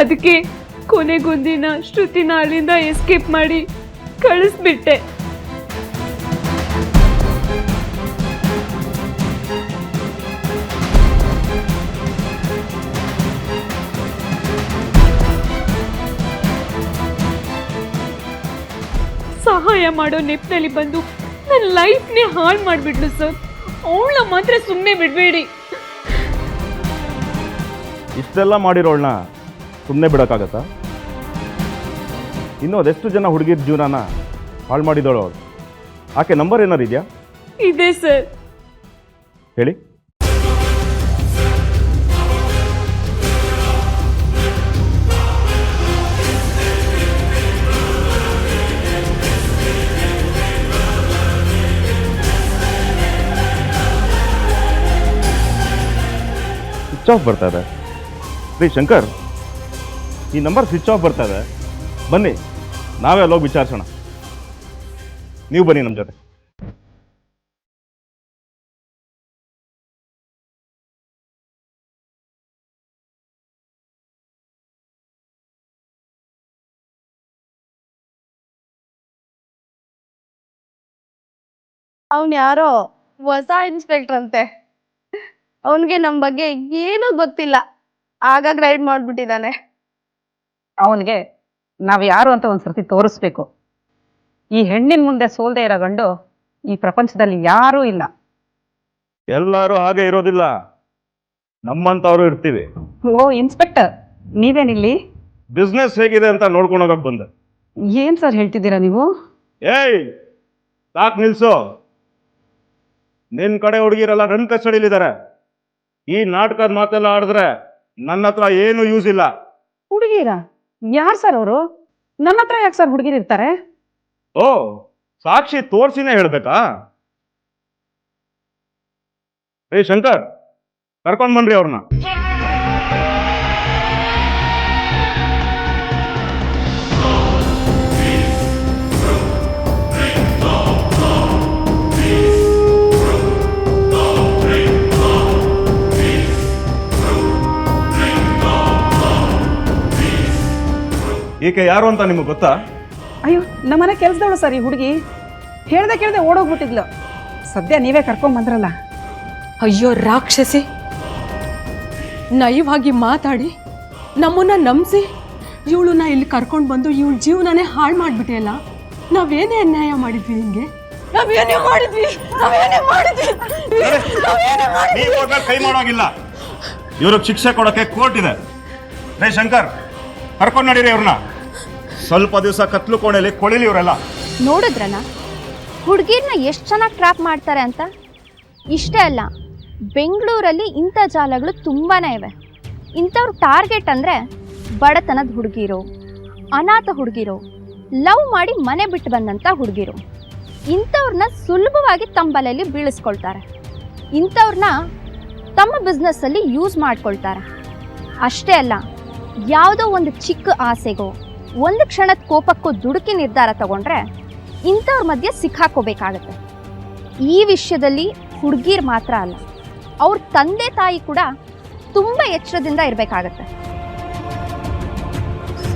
ಅದಕ್ಕೆ ಕೊನೆಗೊಂದಿನ ಶ್ರುತಿನ ಅಲ್ಲಿಂದ ಎಸ್ಕೇಪ್ ಮಾಡಿ ಕಳಿಸ್ಬಿಟ್ಟೆ. ಸಹಾಯ ಮಾಡೋ ನೆಪದಲ್ಲಿ ಬಂದು ನನ್ನ ಲೈಫ್ನೇ ಹಾಳು ಮಾಡಿಬಿಟ್ಲು ಸರ್. ಅವಳನ್ನ ಮಾತ್ರ ಸುಮ್ಮನೆ ಬಿಡಬೇಡಿ. ಇಷ್ಟೆಲ್ಲ ಮಾಡಿರೋಳನ್ನ ಸುಮ್ಮನೆ ಬಿಡೋಕ್ಕಾಗತ್ತಾ? ಇನ್ನೂ ಅದೆಷ್ಟು ಜನ ಹುಡುಗಿರ ಜೀವನನ ಹಾಳು ಮಾಡಿದೋಳು ಅವಳು. ಆಕೆ ನಂಬರ್ ಏನಾರು ಇದೆಯಾ? ಇದೆ ಸರ್. ಹೇಳಿ. ಸ್ವಿಚ್ ಆಫ್ ಬರ್ತಾ ಇದೆ. ರೀ ಶಂಕರ್, ಈ ನಂಬರ್ ಸ್ವಿಚ್ ಆಫ್ ಬರ್ತಾ ಇದೆ. ಬನ್ನಿ ನಾವೇ ಅಲ್ಲೋಗಿ ವಿಚಾರಿಸೋಣ. ನೀವು ಬನ್ನಿ ನಮ್ಮ ಜೊತೆ. ಅವ್ನ್ ಯಾರೋ ಹೊಸ ಇನ್ಸ್ಪೆಕ್ಟರ್ ಅಂತೆ. ಅವನ್ಗೆ ನಮ್ ಬಗ್ಗೆ ಏನೂ ಗೊತ್ತಿಲ್ಲ, ಆಗಾಗ ರೈಡ್ ಮಾಡ್ಬಿಟ್ಟಿದ್ದಾನೆ. ಅವನಿಗೆ ನಾವ್ ಯಾರು ಅಂತ ಒಂದ್ಸರ್ತಿ ತೋರಿಸ್ಬೇಕು. ಈ ಹೆಣ್ಣಿನ ಮುಂದೆ ಸೋಲ್ದೇ ಇರೋ ಗಂಡು ಈ ಪ್ರಪಂಚದಲ್ಲಿ ಯಾರೂ ಇಲ್ಲ. ಎಲ್ಲರೂ ಹಾಗೆ ಇರೋದಿಲ್ಲ, ನಮ್ಮಂತವ್ರು ಇರ್ತೀವಿ. ಓ ಇನ್ಸ್ಪೆಕ್ಟರ್, ನೀವೇನಿಲ್ಲಿ? ಬಿಸ್ನೆಸ್ ಹೇಗಿದೆ ಅಂತ ನೋಡ್ಕೊಂಡು ಹೋಗಕ್ ಬಂದೆ. ಏನ್ ಸರ್ ಹೇಳ್ತಿದ್ದೀರಾ ನೀವು? ಏಯ್ ಸಾಕ್ ನಿಲ್ಸು. ನಿನ್ ಕಡೆ ಹುಡುಗಿರೆಲ್ಲ ನನ್ನ ಕಸ್ಟಡಿಲಿದ್ದಾರೆ. ಈ ನಾಟಕದ ಮಾತೆಲ್ಲ ಆಡಿದ್ರೆ ನನ್ನ ಹತ್ರ ಏನು ಯೂಸ್ ಇಲ್ಲ. ಹುಡುಗಿರ? ಯಾರು ಸರ್ ಅವರು? ನನ್ನ ಹತ್ರ ಯಾಕೆ ಸರ್ ಹುಡುಗಿರು ಇರ್ತಾರೆ? ಓ, ಸಾಕ್ಷಿ ತೋರ್ಸಿನೇ ಹೇಳ್ಬೇಕಾ? ಏ ಶಂಕರ್, ಕರ್ಕೊಂಡ್ ಬನ್ರಿ ಅವ್ರನ್ನ. ಈಕೆ ಯಾರು ಅಂತ ನಿಮಗೆ ಗೊತ್ತಾ? ಅಯ್ಯೋ, ನಮ್ಮನೆ ಕೆಲ್ಸದವಳು ಸರ್ ಈ ಹುಡುಗಿ. ಕೇಳ್ದೆ ಓಡೋಗ್ಬಿಟ್ಟಿದ್ಲು. ಸದ್ಯ ನೀವೇ ಕರ್ಕೊಂಡ್ ಬಂದ್ರಲ್ಲ. ಅಯ್ಯೋ ರಾಕ್ಷಸಿ, ನಯವಾಗಿ ಮಾತಾಡಿ ನಮ್ಮನ್ನ ನಂಬಿಸಿ ಇವಳನ್ನ ಇಲ್ಲಿ ಕರ್ಕೊಂಡು ಬಂದು ಇವಳ ಜೀವನನೇ ಹಾಳು ಮಾಡಿಬಿಟ್ಟೆಯಲ್ಲ. ನಾವೇನೇ ಅನ್ಯಾಯ ಮಾಡಿದ್ವಿ ನಿಂಗೆ? ನಾವೇನೇ ಮಾಡಿದ್ವಿ? ಕೈ ಮಾಡೋಗಿಲ್ಲ. ಇವ್ರಿಗೆ ಶಿಕ್ಷೆ ಕೊಡೋಕೆ ಕೋರ್ಟ್ ಇದೆ. ರೇ ಶಂಕರ್, ಕರ್ಕೊಂಡು ನಡೀರಿ ಅವ್ರನ್ನ. ಸ್ವಲ್ಪ ದಿವಸ ಕತ್ಲು ಕೋಣೆಯಲ್ಲಿ ಕೊಳಿಲಿ ಇವರೆಲ್ಲ. ನೋಡಿದ್ರನ ಹುಡುಗಿರ್ನ ಎಷ್ಟು ಚೆನ್ನಾಗಿ ಟ್ರ್ಯಾಪ್ ಮಾಡ್ತಾರೆ ಅಂತ. ಇಷ್ಟೇ ಅಲ್ಲ, ಬೆಂಗಳೂರಲ್ಲಿ ಇಂಥ ಜಾಲಗಳು ತುಂಬಾ ಇವೆ. ಇಂಥವ್ರ ಟಾರ್ಗೆಟ್ ಅಂದರೆ ಬಡತನದ ಹುಡುಗಿರು, ಅನಾಥ ಹುಡುಗಿರು, ಲವ್ ಮಾಡಿ ಮನೆ ಬಿಟ್ಟು ಬಂದಂಥ ಹುಡುಗಿರು. ಇಂಥವ್ರನ್ನ ಸುಲಭವಾಗಿ ತಮ್ಮ ಬಲೆಯಲ್ಲಿ ಬೀಳಿಸ್ಕೊಳ್ತಾರೆ. ಇಂಥವ್ರನ್ನ ತಮ್ಮ ಬಿಸ್ನೆಸ್ಸಲ್ಲಿ ಯೂಸ್ ಮಾಡ್ಕೊಳ್ತಾರೆ. ಅಷ್ಟೇ ಅಲ್ಲ, ಯಾವುದೋ ಒಂದು ಚಿಕ್ಕ ಆಸೆಗೋ ಒಂದು ಕ್ಷಣದ ಕೋಪಕ್ಕೂ ದುಡುಕಿ ನಿರ್ಧಾರ ತಗೊಂಡ್ರೆ ಇಂಥವ್ರ ಮಧ್ಯೆ ಸಿಕ್ಕಾಕೋಬೇಕಾಗತ್ತೆ. ಈ ವಿಷಯದಲ್ಲಿ ಹುಡುಗಿರ್ ಮಾತ್ರ ಅಲ್ಲ, ಅವ್ರ ತಂದೆ ತಾಯಿ ಕೂಡ ತುಂಬ ಎಚ್ಚರದಿಂದ ಇರಬೇಕಾಗತ್ತೆ.